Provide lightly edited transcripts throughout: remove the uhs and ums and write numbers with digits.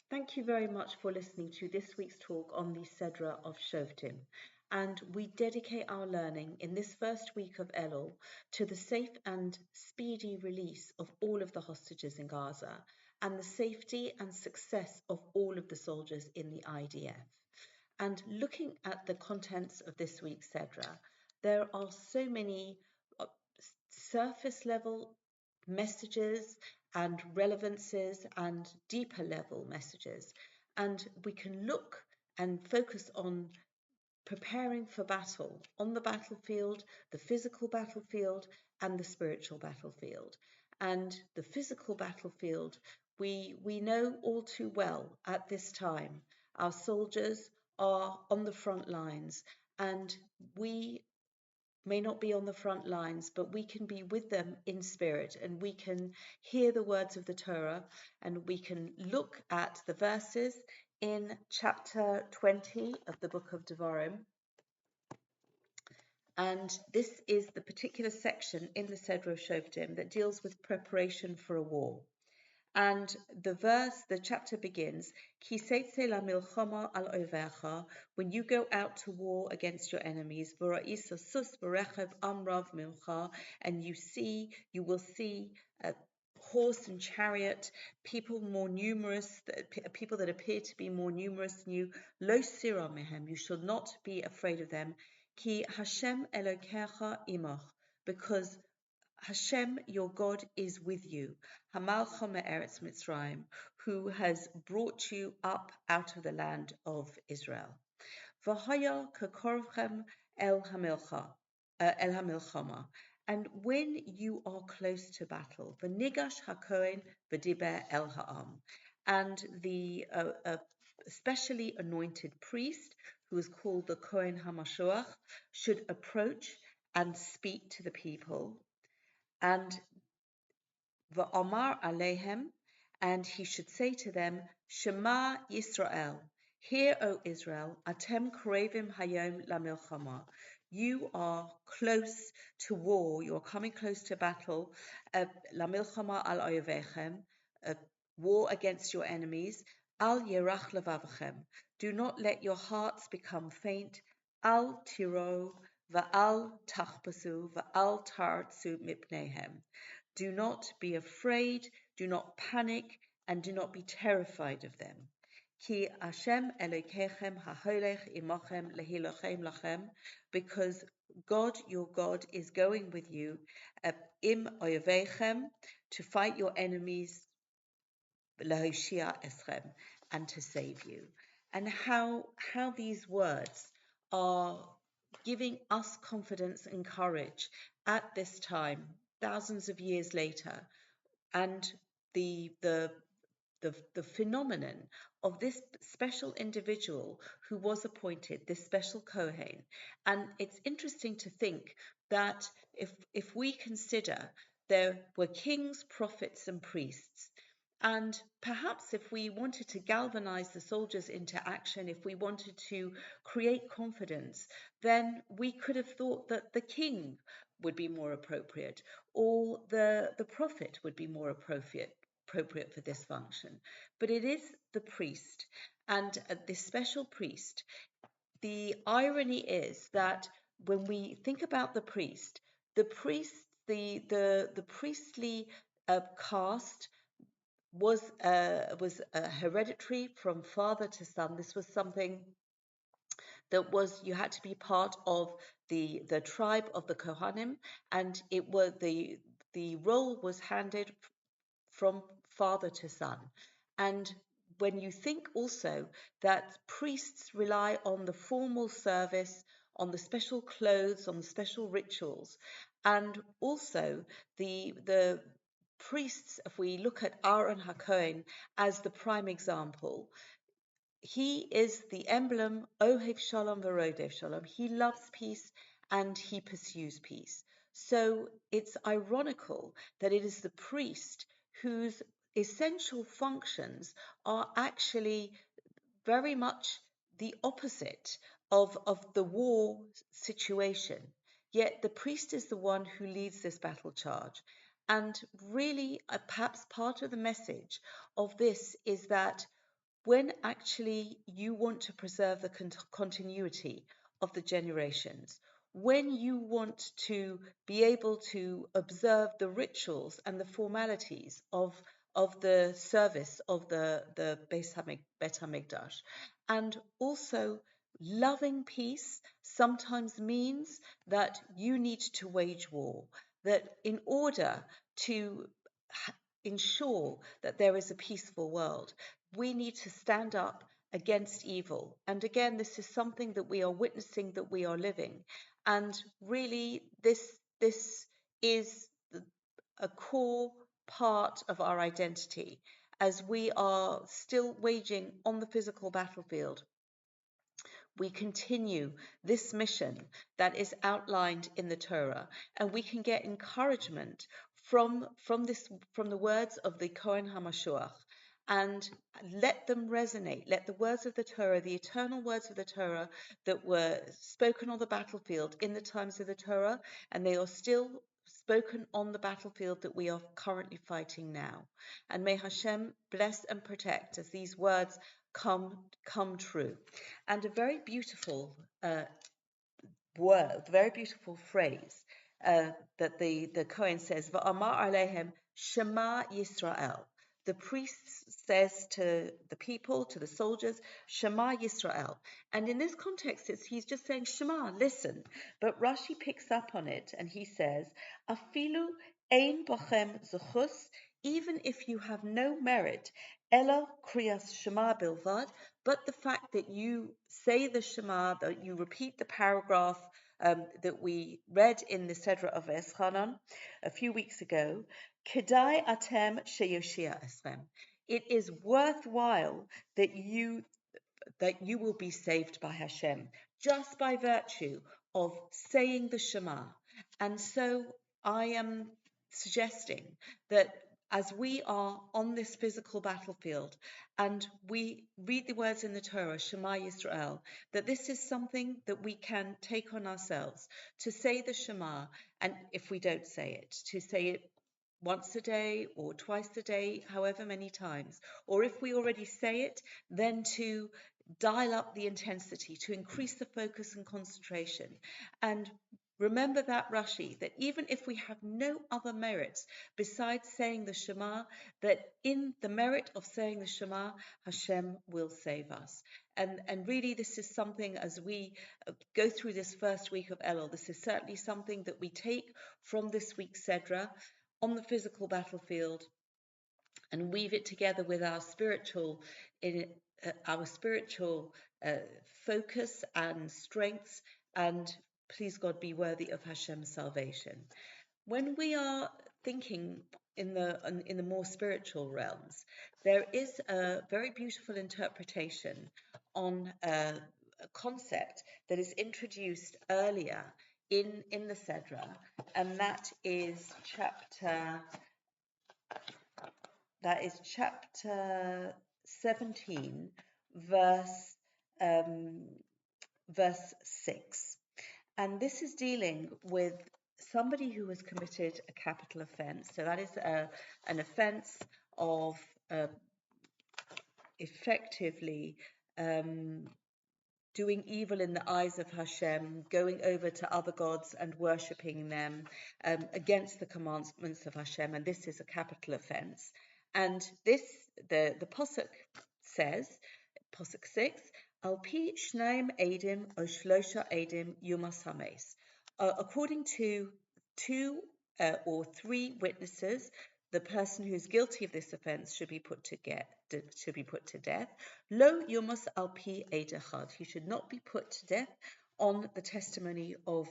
Thank you very much for listening to this week's talk on the Sedra of Shoftim. And we dedicate our learning in this first week of Elul to the safe and speedy release of all of the hostages in Gaza and the safety and success of all of the soldiers in the IDF. And looking at the contents of this week's Sedra, there are so many uh, surface level messages and relevances and deeper level messages. And we can look and focus on preparing for battle on the battlefield, the physical battlefield, and the spiritual battlefield. And the physical battlefield, we know all too well at this time. Our soldiers are on the front lines, and we may not be on the front lines, but we can be with them in spirit and we can hear the words of the Torah and we can look at the verses in chapter 20 of the book of Devarim. And this is the particular section in the Seder of Shoftim that deals with preparation for a war. And the chapter begins, Ki la milchama al ovecha, when you go out to war against your enemies, v'ra'isa sus v'rechev amrav milcha, and you will see a horse and chariot, people more numerous, people that appear to be more numerous than you, lo sira mehem, you should not be afraid of them, ki Hashem Elokecha imach, because Hashem, your God, is with you. Hamalcha me'eretz Mitzrayim, who has brought you up out of the land of Israel. V'haya kakorvchem el hamilchama. And when you are close to battle, v'nigash hakohen v'diber el ha'am. And the specially anointed priest, who is called the Kohen HaMashuach, should approach and speak to the people. And Va'omar Alehem, and he should say to them, Shema Yisrael, hear, O Israel, Atem Krevim Hayom Lamilchama. You are close to war, you are coming close to battle, Lamilchama al Oyevechem, war against your enemies, Al Yerach Levavachem. Do not let your hearts become faint, Al Tiro, Va'al Tachpasu, Va'al Tartsu Mipnehem. Do not be afraid, do not panic, and do not be terrified of them. Ki Hashem Elokechem haholech imochem lehilochem lachem, because God, your God, is going with you, im oyevechem, to fight your enemies, lehoshia eschem, and to save you. And how these words are giving us confidence and courage at this time, thousands of years later, and the phenomenon of this special individual who was appointed, this special Kohen. And it's interesting to think that if we consider there were kings, prophets, and priests, and perhaps if we wanted to galvanize the soldiers into action, if we wanted to create confidence, then we could have thought that the king would be more appropriate, or the prophet would be more appropriate for this function. But it is the priest, and this special priest. The irony is that when we think about the priest, the priestly caste was hereditary from father to son. This was something that was, you had to be part of the tribe of the Kohanim, and it was the role was handed from father to son. And when you think also that priests rely on the formal service, on the special clothes, on the special rituals, and also the priests, if we look at Aaron HaKohen as the prime example, he is the emblem, Ohev Shalom V'Rodev Shalom. He loves peace and he pursues peace. So it's ironical that it is the priest whose essential functions are actually very much the opposite of the war situation. Yet the priest is the one who leads this battle charge. And really, perhaps part of the message of this is that when actually you want to preserve the continuity of the generations, when you want to be able to observe the rituals and the formalities of the service of the Bet HaMikdash, and also loving peace sometimes means that you need to wage war, that in order to ensure that there is a peaceful world, we need to stand up against evil. And again, this is something that we are witnessing, that we are living. And really, this is a core part of our identity as we are still waging on the physical battlefield. We continue this mission that is outlined in the Torah, and we can get encouragement from the words of the Kohen HaMashuach, and let them resonate. Let the words of the Torah, the eternal words of the Torah that were spoken on the battlefield in the times of the Torah, and they are still spoken on the battlefield that we are currently fighting now. And may Hashem bless and protect as these words come true. And a very beautiful word, very beautiful phrase that the Kohen says, "Va'amar alehem Shema Yisrael." The priest says to the people, to the soldiers, "Shema Yisrael." And in this context, he's just saying, "Shema, listen." But Rashi picks up on it and he says, "Afilu ein bochem zechus," even if you have no merit, "Ela kriyas Shema bilvad," but the fact that you say the Shema, that you repeat the paragraph that we read in the Sedra of Eschanan a few weeks ago, Kedai atem sheyoshia esrem. It is worthwhile that you will be saved by Hashem just by virtue of saying the Shema. And so I am suggesting that as we are on this physical battlefield and we read the words in the Torah, Shema Yisrael, that this is something that we can take on ourselves to say the Shema, and if we don't say it, to say it once a day or twice a day, however many times. Or if we already say it, then to dial up the intensity, to increase the focus and concentration. And remember that Rashi, that even if we have no other merits besides saying the Shema, that in the merit of saying the Shema, Hashem will save us. And really, this is something as we go through this first week of Elul, this is certainly something that we take from this week's Sedra on the physical battlefield and weave it together with our spiritual focus and strengths, and please God, be worthy of Hashem's salvation. When we are thinking in the more spiritual realms, there is a very beautiful interpretation on a concept that is introduced earlier in the Sedra, and that is chapter 17, verse 6. And this is dealing with somebody who has committed a capital offense. So that is an offense of effectively doing evil in the eyes of Hashem, going over to other gods and worshipping them against the commandments of Hashem, and this is a capital offense. And this, the Pasuk says, Pasuk 6, Al pi shnaim edim o shlosha edim yumas hames. According to two or three witnesses, the person who is guilty of this offence should be put to death. Lo yumas al pi ed echad. He should not be put to death on the testimony of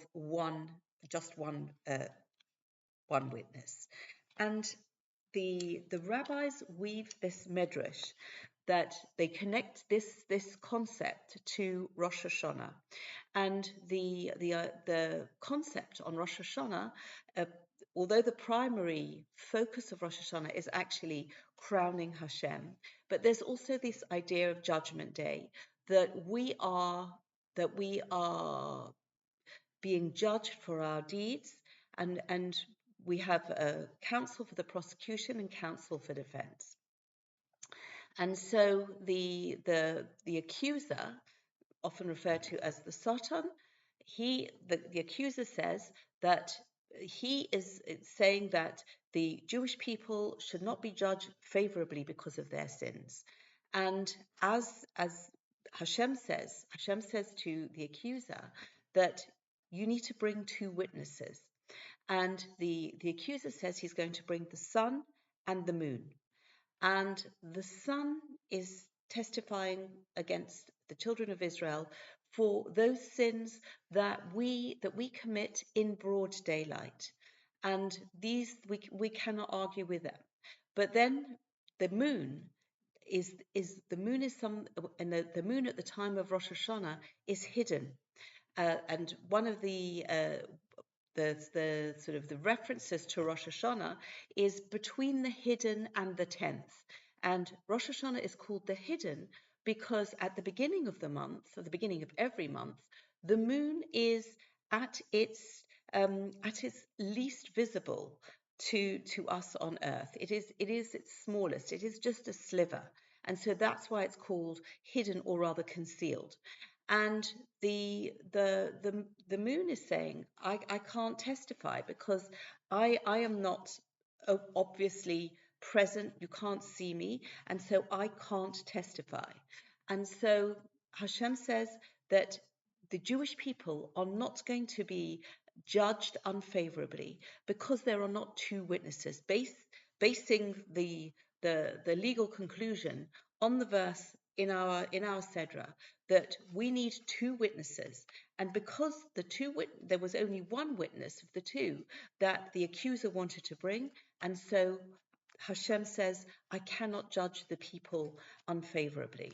just one witness. And the rabbis weave this medrash that they connect this concept to Rosh Hashanah, and the concept on Rosh Hashanah, although the primary focus of Rosh Hashanah is actually crowning Hashem, but there's also this idea of Judgment Day, that we are being judged for our deeds, and we have a counsel for the prosecution and counsel for defense. And so the accuser, often referred to as the Satan, the accuser says that he is saying that the Jewish people should not be judged favorably because of their sins. And as Hashem says to the accuser that you need to bring two witnesses. And the accuser says he's going to bring the sun and the moon. And the sun is testifying against the children of Israel for those sins that we commit in broad daylight. And these we cannot argue with them. But then the moon is some and the moon at the time of Rosh Hashanah is hidden. And one of the sort of the references to Rosh Hashanah is between the hidden and the 10th. And Rosh Hashanah is called the hidden because at the beginning of the month, at the beginning of every month, the moon is at its least visible to us on Earth. It is its smallest. It is just a sliver. And so that's why it's called hidden, or rather concealed. And the moon is saying, I can't testify because I am not obviously present. You can't see me, and so I can't testify. And so Hashem says that the Jewish people are not going to be judged unfavorably because there are not two witnesses, basing the legal conclusion on the verse in our Sedra that we need two witnesses. And because there was only one witness of the two that the accuser wanted to bring, and so Hashem says, I cannot judge the people unfavorably.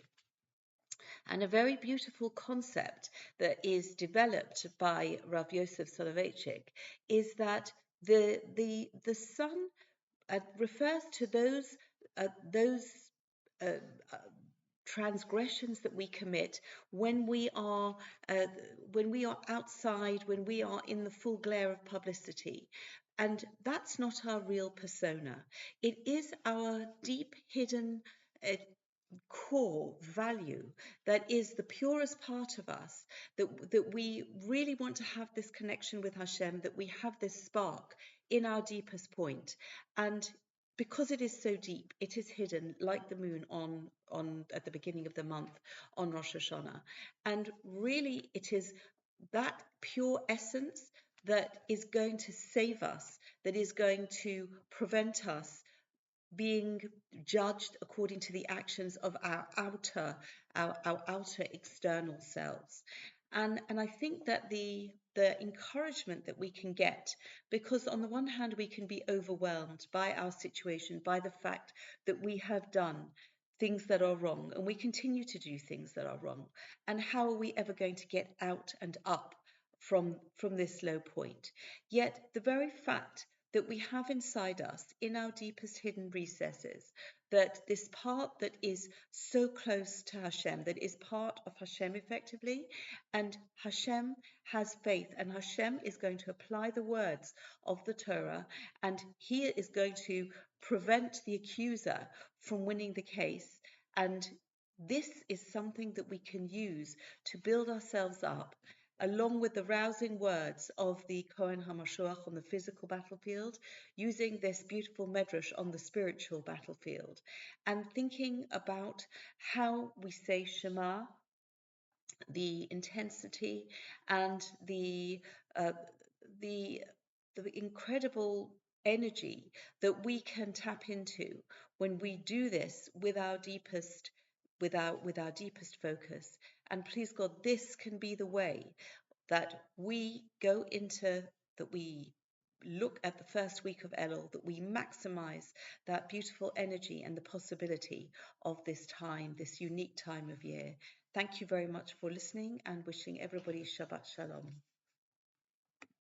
And a very beautiful concept that is developed by Rav Yosef Soloveitchik is that the sun refers to those uh, uh, transgressions that we commit when we are outside, when we are in the full glare of publicity. And that's not our real persona. It is our deep hidden core value that is the purest part of us, that we really want to have this connection with Hashem, that we have this spark in our deepest point. And because it is so deep, it is hidden like the moon on at the beginning of the month on Rosh Hashanah. And really it is that pure essence that is going to save us, that is going to prevent us being judged according to the actions of our outer external selves. And I think that the encouragement that we can get, because on the one hand we can be overwhelmed by our situation, by the fact that we have done things that are wrong and we continue to do things that are wrong, and how are we ever going to get out and up from this low point? Yet the very fact that we have inside us, in our deepest hidden recesses, that this part that is so close to Hashem, that is part of Hashem effectively, and Hashem has faith, and Hashem is going to apply the words of the Torah, and He is going to prevent the accuser from winning the case. And this is something that we can use to build ourselves up, along with the rousing words of the Kohen HaMashiach on the physical battlefield, using this beautiful medrash on the spiritual battlefield, and thinking about how we say Shema, the intensity and uh, the the incredible energy that we can tap into when we do this with our deepest focus. And please God, this can be the way that we go into, that we look at the first week of Elul, that we maximize that beautiful energy and the possibility of this time, this unique time of year. Thank you very much for listening, and wishing everybody Shabbat Shalom.